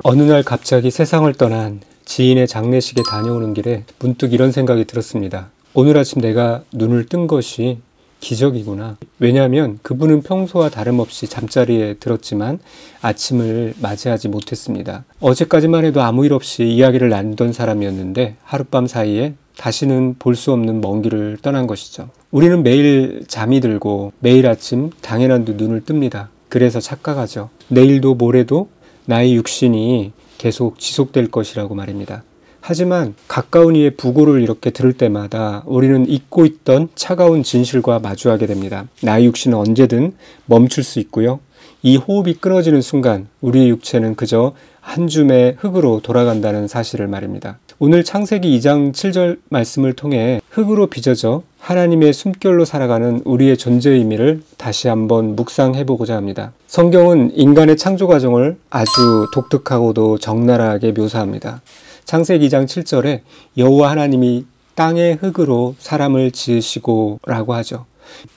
어느 날 갑자기 세상을 떠난 지인의 장례식에 다녀오는 길에 문득 이런 생각이 들었습니다. 오늘 아침 내가 눈을 뜬 것이 기적이구나. 왜냐하면 그분은 평소와 다름없이 잠자리에 들었지만 아침을 맞이하지 못했습니다. 어제까지만 해도 아무 일 없이 이야기를 나누던 사람이었는데 하룻밤 사이에 다시는 볼 수 없는 먼 길을 떠난 것이죠. 우리는 매일 잠이 들고 매일 아침 당연한 듯 눈을 뜹니다. 그래서 착각하죠. 내일도 모레도 나의 육신이 계속 지속될 것이라고 말입니다. 하지만 가까운 이의 부고를 이렇게 들을 때마다 우리는 잊고 있던 차가운 진실과 마주하게 됩니다. 나의 육신은 언제든 멈출 수 있고요. 이 호흡이 끊어지는 순간 우리의 육체는 그저 한 줌의 흙으로 돌아간다는 사실을 말입니다. 오늘 창세기 2장 7절 말씀을 통해 흙으로 빚어져 하나님의 숨결로 살아가는 우리의 존재의 의미를 다시 한번 묵상해보고자 합니다. 성경은 인간의 창조 과정을 아주 독특하고도 적나라하게 묘사합니다. 창세기 2장 7절에 여호와 하나님이 땅의 흙으로 사람을 지으시고 라고 하죠.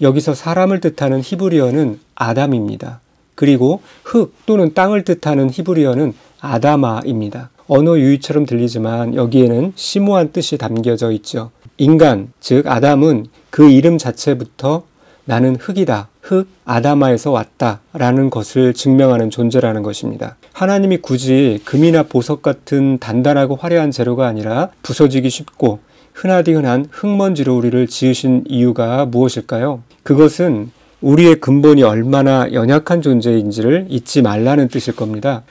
여기서 사람을 뜻하는 히브리어는 아담입니다. 그리고 흙 또는 땅을 뜻하는 히브리어는 아다마입니다. 언어 유희처럼 들리지만 여기에는 심오한 뜻이 담겨져 있죠. 인간, 즉 아담은 그 이름 자체부터 나는 흙이다, 흙, 아다마에서 왔다 라는 것을 증명하는 존재라는 것입니다. 하나님이 굳이 금이나 보석 같은 단단하고 화려한 재료가 아니라 부서지기 쉽고 흔하디 흔한 흙먼지로 우리를 지으신 이유가 무엇일까요? 그것은 우리의 근본이 얼마나 연약한 존재인지를 잊지 말라는 뜻일 겁니다.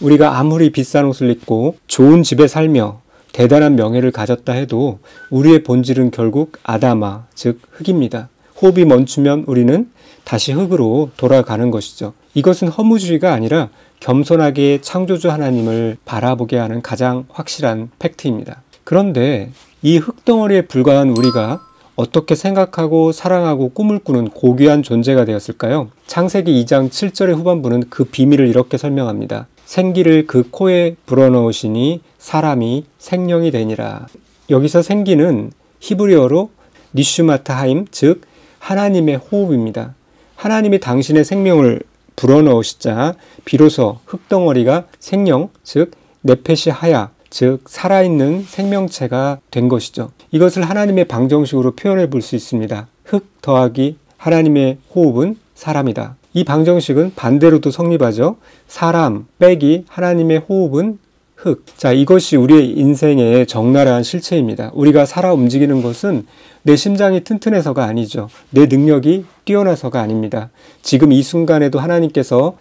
우리가 아무리 비싼 옷을 입고 좋은 집에 살며 대단한 명예를 가졌다 해도 우리의 본질은 결국 아다마, 즉 흙입니다. 호흡이 멈추면 우리는 다시 흙으로 돌아가는 것이죠. 이것은 허무주의가 아니라 겸손하게 창조주 하나님을 바라보게 하는 가장 확실한 팩트입니다. 그런데 이 흙덩어리에 불과한 우리가 어떻게 생각하고 사랑하고 꿈을 꾸는 고귀한 존재가 되었을까요? 창세기 2장 7절의 후반부는 그 비밀을 이렇게 설명합니다. 생기를 그 코에 불어넣으시니 사람이 생명이 되니라. 여기서 생기는 히브리어로 니슈마타하임, 즉 하나님의 호흡입니다. 하나님이 당신의 생명을 불어넣으시자 비로소 흙덩어리가 생명, 즉 네페시 하야, 즉 살아있는 생명체가 된 것이죠. 이것을 하나님의 방정식으로 표현해 볼 수 있습니다. 흙 더하기 하나님의 호흡은 사람이다. 이 방정식은 반대로도 성립하죠. 사람 빼기 하나님의 호흡은 흙. 자, 이것이 우리의 인생의 적나라한 실체입니다. 우리가 살아 움직이는 것은 내 심장이 튼튼해서가 아니죠. 내 능력이 뛰어나서가 아닙니다. 지금 이 순간에도 하나님께서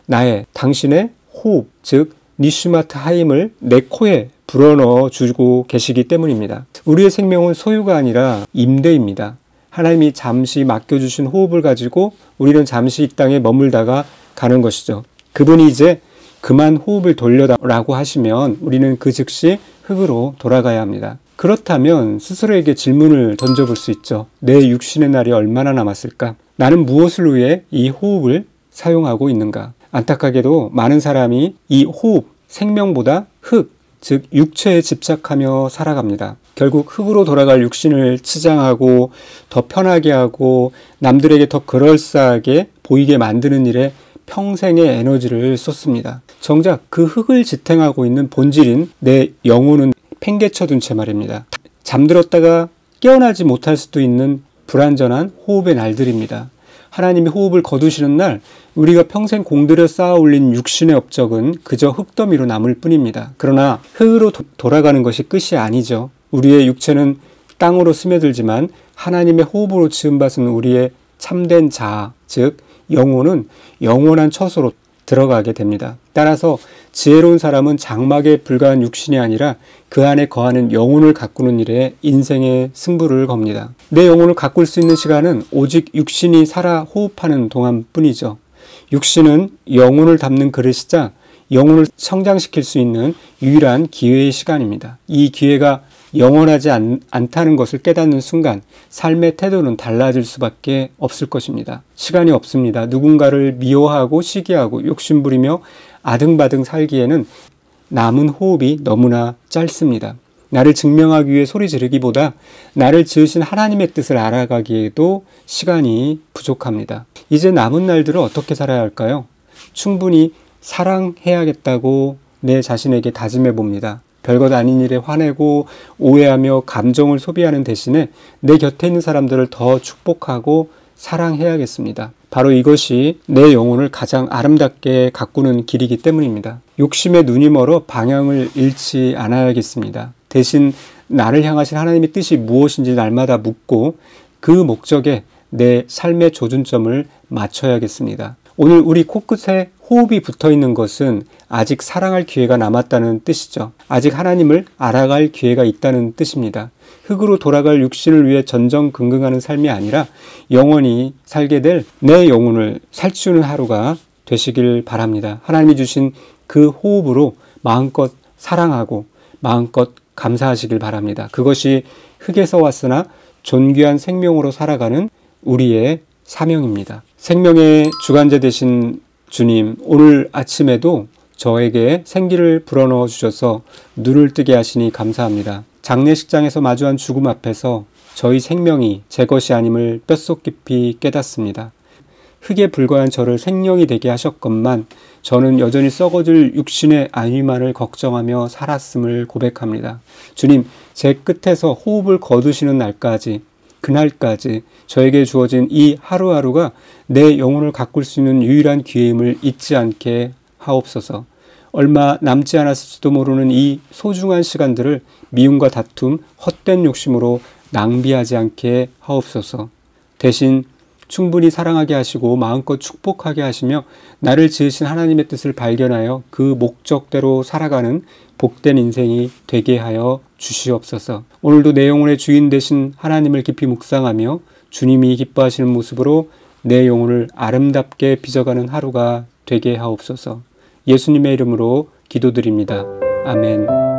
당신의 호흡, 즉 니슈마트 하임을 내 코에 불어넣어 주고 계시기 때문입니다. 우리의 생명은 소유가 아니라 임대입니다. 하나님이 잠시 맡겨주신 호흡을 가지고 우리는 잠시 이 땅에 머물다가 가는 것이죠. 그분이 이제 그만 호흡을 돌려라고 하시면 우리는 그 즉시 흙으로 돌아가야 합니다. 그렇다면 스스로에게 질문을 던져볼 수 있죠. 내 육신의 날이 얼마나 남았을까? 나는 무엇을 위해 이 호흡을 사용하고 있는가? 안타깝게도 많은 사람이 이 호흡, 생명보다 흙, 즉 육체에 집착하며 살아갑니다. 결국 흙으로 돌아갈 육신을 치장하고 더 편하게 하고 남들에게 더 그럴싸하게 보이게 만드는 일에 평생의 에너지를 쏟습니다. 정작 그 흙을 지탱하고 있는 본질인 내 영혼은 팽개쳐둔 채 말입니다. 잠들었다가 깨어나지 못할 수도 있는 불완전한 호흡의 날들입니다. 하나님이 호흡을 거두시는 날 우리가 평생 공들여 쌓아 올린 육신의 업적은 그저 흙더미로 남을 뿐입니다. 그러나 흙으로 돌아가는 것이 끝이 아니죠. 우리의 육체는 땅으로 스며들지만 하나님의 호흡으로 지음받은 우리의 참된 자아, 즉 영혼은 영원한 처소로 들어가게 됩니다. 따라서 지혜로운 사람은 장막에 불과한 육신이 아니라 그 안에 거하는 영혼을 가꾸는 일에 인생의 승부를 겁니다. 내 영혼을 가꿀 수 있는 시간은 오직 육신이 살아 호흡하는 동안뿐이죠. 육신은 영혼을 담는 그릇이자 영혼을 성장시킬 수 있는 유일한 기회의 시간입니다. 이 기회가 영원하지 않다는 것을 깨닫는 순간 삶의 태도는 달라질 수밖에 없을 것입니다. 시간이 없습니다. 누군가를 미워하고 시기하고 욕심부리며 아등바등 살기에는 남은 호흡이 너무나 짧습니다. 나를 증명하기 위해 소리 지르기보다 나를 지으신 하나님의 뜻을 알아가기에도 시간이 부족합니다. 이제 남은 날들을 어떻게 살아야 할까요? 충분히 사랑해야겠다고 내 자신에게 다짐해 봅니다. 별것 아닌 일에 화내고 오해하며 감정을 소비하는 대신에 내 곁에 있는 사람들을 더 축복하고 사랑해야겠습니다. 바로 이것이 내 영혼을 가장 아름답게 가꾸는 길이기 때문입니다. 욕심에 눈이 멀어 방향을 잃지 않아야겠습니다. 대신 나를 향하신 하나님의 뜻이 무엇인지 날마다 묻고 그 목적에 내 삶의 조준점을 맞춰야겠습니다. 오늘 우리 코끝에 호흡이 붙어 있는 것은 아직 사랑할 기회가 남았다는 뜻이죠. 아직 하나님을 알아갈 기회가 있다는 뜻입니다. 흙으로 돌아갈 육신을 위해 전전긍긍하는 삶이 아니라 영원히 살게 될 내 영혼을 살찌우는 하루가 되시길 바랍니다. 하나님이 주신 그 호흡으로 마음껏 사랑하고 마음껏 감사하시길 바랍니다. 그것이 흙에서 왔으나 존귀한 생명으로 살아가는 우리의 사명입니다. 생명의 주관자 되신 주님, 오늘 아침에도 저에게 생기를 불어넣어 주셔서 눈을 뜨게 하시니 감사합니다. 장례식장에서 마주한 죽음 앞에서 저희 생명이 제 것이 아님을 뼛속 깊이 깨닫습니다. 흙에 불과한 저를 생명이 되게 하셨건만 저는 여전히 썩어질 육신의 안위만을 걱정하며 살았음을 고백합니다. 주님, 제 끝에서 호흡을 거두시는 날까지, 그날까지 저에게 주어진 이 하루하루가 내 영혼을 가꿀 수 있는 유일한 기회임을 잊지 않게 하옵소서. 얼마 남지 않았을지도 모르는 이 소중한 시간들을 미움과 다툼, 헛된 욕심으로 낭비하지 않게 하옵소서. 대신 충분히 사랑하게 하시고 마음껏 축복하게 하시며 나를 지으신 하나님의 뜻을 발견하여 그 목적대로 살아가는 복된 인생이 되게 하여 주시옵소서. 오늘도 내 영혼의 주인 되신 하나님을 깊이 묵상하며 주님이 기뻐하시는 모습으로 내 영혼을 아름답게 빚어가는 하루가 되게 하옵소서. 예수님의 이름으로 기도드립니다. 아멘.